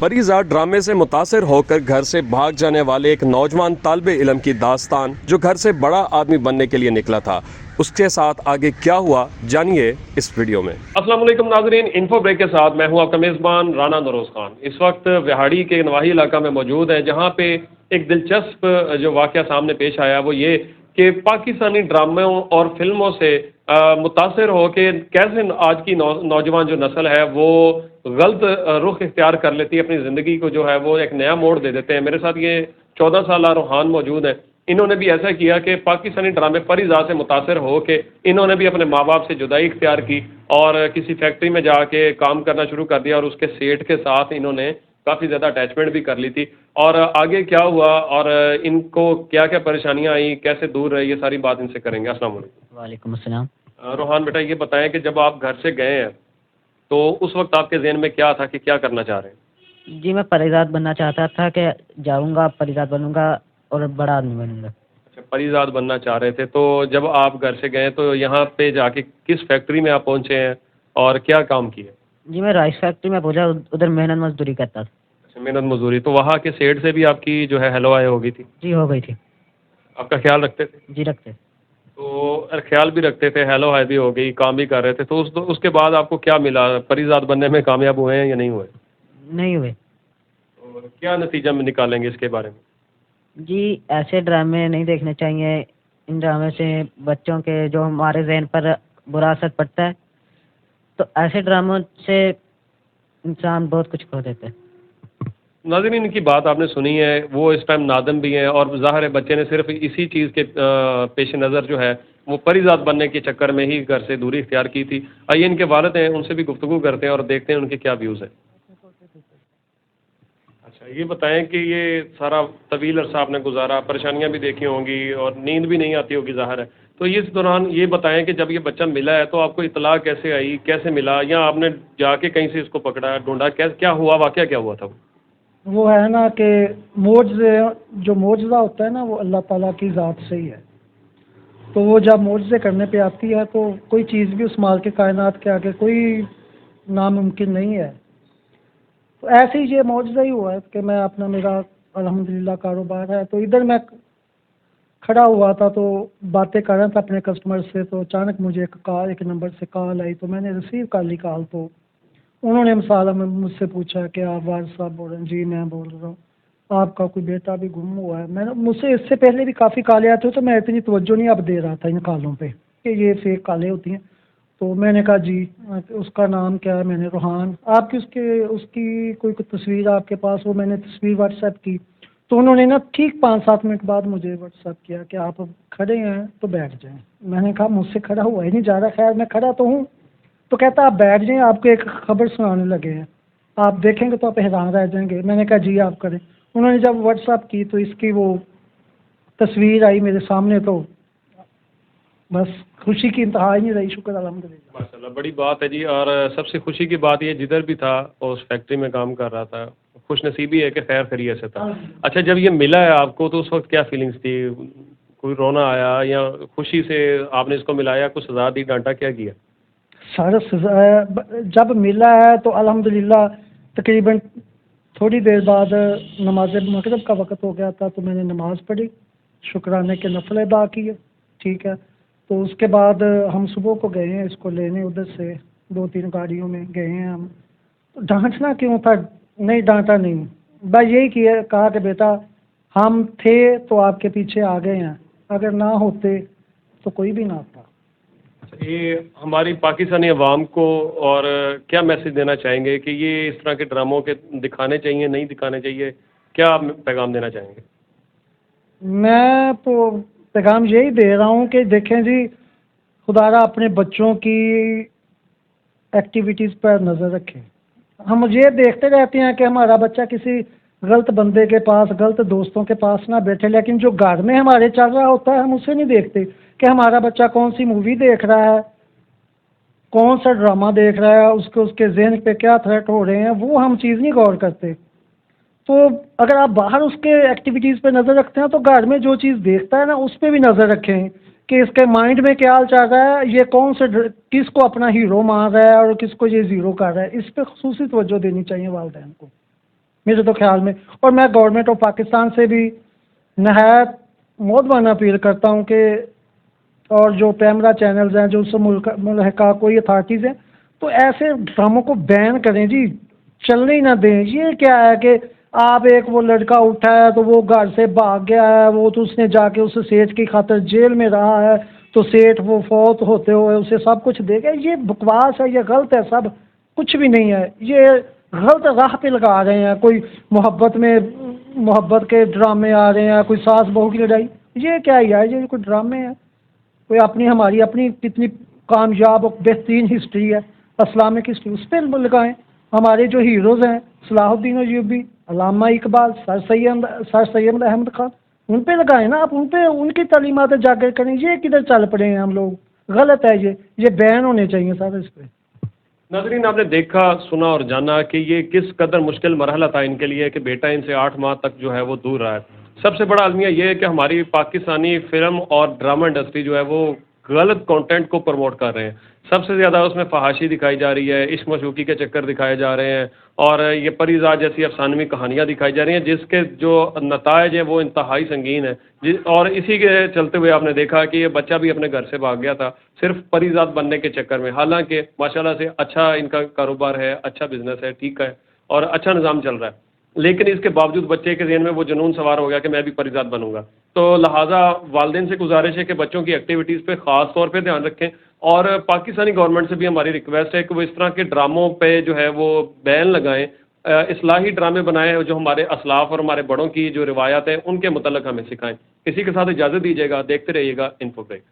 پریزاد ڈرامے سے متاثر ہو کر گھر سے بھاگ جانے والے ایک نوجوان طالب علم کی داستان جو گھر سے بڑا آدمی بننے کے لیے نکلا تھا، اس کے ساتھ آگے کیا ہوا جانیے اس ویڈیو میں۔ السلام علیکم ناظرین، انفو بریک کے ساتھ میں ہوں آپ کا میزبان رانا نوروز خان۔ اس وقت وہاڑی کے نواحی علاقہ میں موجود ہے، جہاں پہ ایک دلچسپ جو واقعہ سامنے پیش آیا وہ یہ کہ پاکستانی ڈراموں اور فلموں سے متاثر ہو کے کیسے آج کی نوجوان جو نسل ہے وہ غلط رخ اختیار کر لیتی ہے، اپنی زندگی کو جو ہے وہ ایک نیا موڑ دے دیتے ہیں۔ میرے ساتھ یہ 14 سالہ روحان موجود ہیں، انہوں نے بھی ایسا کیا کہ پاکستانی ڈرامے پریزاد سے متاثر ہو کے انہوں نے بھی اپنے ماں باپ سے جدائی اختیار کی اور کسی فیکٹری میں جا کے کام کرنا شروع کر دیا، اور اس کے سیٹ کے ساتھ انہوں نے کافی زیادہ اٹیچمنٹ بھی کر لی تھی۔ اور آگے کیا ہوا اور ان کو کیا کیا پریشانیاں آئیں، کیسے دور رہے، یہ ساری بات ان سے کریں گے۔ السلام علیکم۔ وعلیکم السلام۔ روحان بیٹا یہ بتائیں کہ جب آپ گھر سے گئے ہیں تو اس وقت آپ کے ذہن میں کیا تھا کہ کیا کرنا چاہ رہے ہیں؟ جی میں پریزاد بننا چاہتا تھا کہ جاؤں گا پریزاد بنوں گا اور بڑا آدمی بنوں گا۔ اچھا، پریزاد بننا چاہ رہے تھے، تو جب آپ گھر سے گئے تو یہاں پہ جا کے کس فیکٹری میں آپ پہنچے ہیں اور کیا کام کیے؟ جی میں رائس فیکٹری میں پہنچا، ادھر محنت مزدوری کرتا تھا۔ اچھا، محنت مزدوری، تو وہاں کے سیٹ سے بھی آپ کی جو ہے ہیلو آئے ہو گئی تھی؟ جی ہو گئی تھی۔ آپ کا خیال رکھتے تھے؟ جی رکھتے۔ تو خیال بھی رکھتے تھے، ہیلو ہائی بھی ہو گئی، کام بھی کر رہے تھے، تو اس کے بعد آپ کو کیا ملا؟ پریزاد بننے میں کامیاب ہوئے ہیں یا نہیں ہوئے؟ نہیں ہوئے۔ اور کیا نتیجہ میں نکالیں گے اس کے بارے میں؟ جی ایسے ڈرامے نہیں دیکھنے چاہیے، ان ڈرامے سے بچوں کے جو ہمارے ذہن پر برا اثر پڑتا ہے، تو ایسے ڈراموں سے انسان بہت کچھ کھو دیتا ہے۔ ناظرین، ان کی بات آپ نے سنی ہے، وہ اس ٹائم نادم بھی ہیں، اور ظاہر ہے بچے نے صرف اسی چیز کے پیش نظر جو ہے وہ پریزاد بننے کے چکر میں ہی گھر سے دوری اختیار کی تھی۔ آئیے ان کے والد ہیں، ان سے بھی گفتگو کرتے ہیں اور دیکھتے ہیں ان کے کیا ویوز ہیں۔ اچھا، یہ بتائیں کہ یہ سارا طویل عرصہ آپ نے گزارا، پریشانیاں بھی دیکھی ہوں گی اور نیند بھی نہیں آتی ہوگی ظاہر ہے، تو اس دوران یہ بتائیں کہ جب یہ بچہ ملا ہے تو آپ کو اطلاع کیسے آئی، کیسے ملا، یا آپ نے جا کے کہیں سے اس کو پکڑا ڈھونڈا، کیا ہوا، واقعہ کیا ہوا تھا؟ وہ ہے نا کہ معجزے، جو معجزہ ہوتا ہے نا وہ اللہ تعالیٰ کی ذات سے ہی ہے، تو وہ جب معجزے کرنے پہ آتی ہے تو کوئی چیز بھی اس مال کے کائنات کے آگے کوئی ناممکن نہیں ہے۔ تو ایسے ہی یہ معجزہ ہی ہوا ہے کہ میں اپنا، میرا الحمدللہ کاروبار ہے، تو ادھر میں کھڑا ہوا تھا تو باتیں کر رہا تھا اپنے کسٹمر سے، تو اچانک مجھے ایک نمبر سے کال آئی، تو میں نے ریسیو کر لی کال، تو انہوں نے مثال میں مجھ سے پوچھا کہ آپ وارث صاحب بول رہے ہیں؟ جی میں بول رہا ہوں، آپ کا کوئی بیٹا بھی گم ہوا ہے؟ میں نے، مجھ سے اس سے پہلے بھی کافی کالیں آتی تو میں اتنی توجہ نہیں اب دے رہا تھا ان کالوں پہ کہ یہ فیک کالیں ہوتی ہیں، تو میں نے کہا جی اس کا نام کیا ہے؟ میں نے روحان، آپ کی اس کی کوئی تصویر آپ کے پاس ہو؟ میں نے تصویر واٹس ایپ کی، تو انہوں نے نا ٹھیک 5-7 منٹ بعد مجھے واٹس ایپ کیا کہ آپ کھڑے ہیں تو بیٹھ جائیں۔ میں نے کہا مجھ سے کھڑا ہوا ہی نہیں جا رہا، خیر میں کھڑا تو ہوں، تو کہتا آپ بیٹھ جائیں، آپ کو ایک خبر سنانے لگے ہیں، آپ دیکھیں گے تو آپ حیران رہ جائیں گے۔ میں نے کہا جی آپ کریں۔ انہوں نے جب واٹس ایپ کی تو اس کی وہ تصویر آئی میرے سامنے، تو بس خوشی کی انتہا ہی نہیں رہی، شکر الحمدللہ۔ ماشاءاللہ، بڑی بات ہے جی، اور سب سے خوشی کی بات یہ جدھر بھی تھا اس فیکٹری میں کام کر رہا تھا، خوش نصیبی ہے کہ خیر خیریت سے تھا۔ اچھا، جب یہ ملا ہے آپ کو تو اس وقت کیا فیلنگس تھی؟ کوئی رونا آیا یا خوشی سے آپ نے اس کو ملایا، کچھ سزا دی، ڈانٹا، کیا کیا؟ سارا جب ملا ہے تو الحمدللہ تقریباً تھوڑی دیر بعد نماز مغرب کا وقت ہو گیا تھا، تو میں نے نماز پڑھی، شکرانے کے نفل ادا کیے، ٹھیک ہے، تو اس کے بعد ہم صبح کو گئے ہیں اس کو لینے، ادھر سے 2-3 گاڑیوں میں گئے ہیں ہم۔ تو ڈانٹنا کیوں تھا؟ نہیں ڈانٹا نہیں، بس یہی کہا کہ بیٹا ہم تھے تو آپ کے پیچھے آ گئے ہیں، اگر نہ ہوتے تو کوئی بھی نہ آتا۔ یہ ہماری پاکستانی عوام کو اور کیا میسج دینا چاہیں گے کہ یہ اس طرح کے ڈراموں کے دکھانے چاہیے، نہیں دکھانے چاہیے، کیا پیغام دینا چاہیں گے؟ میں تو پیغام یہی دے رہا ہوں کہ دیکھیں جی، خدا را اپنے بچوں کی ایکٹیویٹیز پر نظر رکھیں۔ ہم یہ دیکھتے رہتے ہیں کہ ہمارا بچہ کسی غلط بندے کے پاس، غلط دوستوں کے پاس نہ بیٹھے، لیکن جو گھر میں ہمارے چل رہا ہوتا ہے ہم اسے نہیں دیکھتے کہ ہمارا بچہ کون سی مووی دیکھ رہا ہے، کون سا ڈرامہ دیکھ رہا ہے، اس کے ذہن پہ کیا تھریٹ ہو رہے ہیں، وہ ہم چیز نہیں غور کرتے۔ تو اگر آپ باہر اس کے ایکٹیویٹیز پہ نظر رکھتے ہیں تو گھر میں جو چیز دیکھتا ہے نا اس پہ بھی نظر رکھیں کہ اس کے مائنڈ میں کیا چل رہا ہے، یہ کون سے کس کو اپنا ہیرو مان رہا ہے اور کس کو یہ زیرو کر رہا ہے، اس پہ خصوصی توجہ دینی چاہیے والدین کو۔ میرے تو خیال میں. اور میں گورنمنٹ آف پاکستان سے بھی نہایت مودبانہ اپیل کرتا ہوں کہ اور جو پیمرا چینلز ہیں جو اس سے ملحقہ کوئی اتھارٹیز ہیں تو ایسے ڈراموں کو بین کریں جی, چلنے ہی نہ دیں. یہ کیا ہے کہ آپ ایک وہ لڑکا اٹھا ہے تو وہ گھر سے بھاگ گیا ہے, وہ تو اس نے جا کے اس سیٹ کی خاطر جیل میں رہا ہے تو سیٹ وہ فوت ہوتے ہوئے اسے سب کچھ دے گا. یہ بکواس ہے, یہ غلط ہے, سب کچھ بھی نہیں ہے. یہ غلط راہ پہ لگا رہے ہیں. کوئی محبت کے ڈرامے آ رہے ہیں, کوئی ساس بہو کی لڑائی. یہ کیا ہی ہے, یہ کوئی ڈرامے ہیں. کوئی ہماری اپنی کتنی کامیاب اور بہترین ہسٹری ہے, اسلامک ہسٹری, اس پہ لگائیں. ہمارے جو ہیروز ہیں صلاح الدین ایوبی, علامہ اقبال, سر سید احمد خان, ان پہ لگائیں نا آپ, ان کی تعلیمات اجاگر کریں. یہ کدھر چل پڑے ہیں ہم لوگ, غلط ہے. یہ بین ہونے چاہیے سر اس پہ. ناظرین, آپ نے دیکھا, سنا اور جانا کہ یہ کس قدر مشکل مرحلہ تھا ان کے لیے کہ بیٹا ان سے 8 ماہ تک جو ہے وہ دور رہا ہے. سب سے بڑا المیہ یہ ہے کہ ہماری پاکستانی فلم اور ڈرامہ انڈسٹری جو ہے وہ غلط کنٹینٹ کو پروموٹ کر رہے ہیں. سب سے زیادہ اس میں فحاشی دکھائی جا رہی ہے, عشق مشوقی کے چکر دکھائے جا رہے ہیں, اور یہ پری زاد جیسی افسانوی کہانیاں دکھائی جا رہی ہیں جس کے جو نتائج ہیں وہ انتہائی سنگین ہیں. اور اسی کے چلتے ہوئے آپ نے دیکھا کہ یہ بچہ بھی اپنے گھر سے بھاگ گیا تھا صرف پری زاد بننے کے چکر میں. حالانکہ ماشاءاللہ سے اچھا ان کا کاروبار ہے, اچھا بزنس ہے, ٹھیک ہے, اور اچھا نظام چل رہا ہے, لیکن اس کے باوجود بچے کے ذہن میں وہ جنون سوار ہو گیا کہ میں بھی پری زاد بنوں گا. تو لہٰذا والدین سے گزارش ہے کہ بچوں کی ایکٹیویٹیز پہ خاص طور پہ دھیان رکھیں, اور پاکستانی گورنمنٹ سے بھی ہماری ریکویسٹ ہے کہ وہ اس طرح کے ڈراموں پہ جو ہے وہ بین لگائیں, اصلاحی ڈرامے بنائیں جو ہمارے اسلاف اور ہمارے بڑوں کی جو روایات ہیں ان کے متعلق ہمیں سکھائیں. اسی کے ساتھ اجازت دیجیے گا, دیکھتے رہیے گا انفو بریک.